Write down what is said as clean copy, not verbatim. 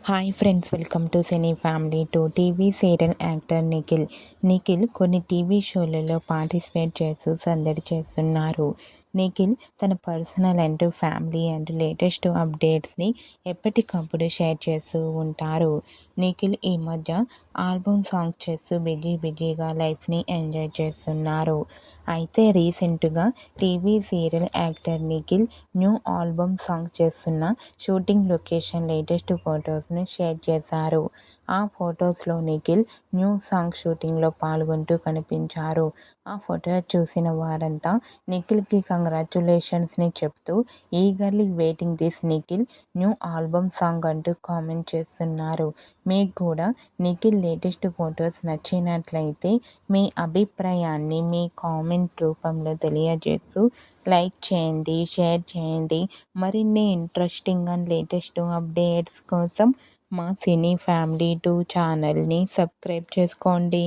Hi friends, welcome to cine family. TV serial actor Nikhil కొన్ని TV షోలలో participate చేస్తూ సందడి చేస్తున్నారు. నిఖిల్ తన personal and family and latest అప్డేట్స్ని ఎప్పటికప్పుడు షేర్ చేస్తూ ఉంటారు. నిఖిల్ ఈ మధ్య ఆల్బమ్ సాంగ్స్ చేస్తూ బిజీగా లైఫ్ని ఎంజాయ్ చేస్తున్నారు. అయితే రీసెంట్గా TV serial actor Nikhil new album song చేస్తున్న షూటింగ్ లొకేషన్ లేటెస్ట్ ఫొటోస్ని షేర్ చేశారు. ఆ ఫొటోస్లో నిఖిల్ న్యూ సాంగ్ షూటింగ్లో పాల్గొంటూ కనిపించారు. ఆ ఫోటో చూసిన వారంతా నిఖిల్కి కంగ్రాచ్యులేషన్స్ని చెప్తూ eagerly waiting this Nikhil new album song అంటూ కామెంట్ చేస్తున్నారు. మీకు కూడా నిఖిల్ లేటెస్ట్ ఫొటోస్ నచ్చినట్లయితే మీ అభిప్రాయాన్ని మీ కామెంట్ రూపంలో తెలియజేస్తూ లైక్ చేయండి, షేర్ చేయండి. మరిన్ని ఇంట్రెస్టింగ్ అండ్ లేటెస్ట్ అప్డేట్స్ కోసం మా సినీ ఫ్యామిలీ 2 ఛానల్ని సబ్స్క్రైబ్ చేసుకోండి.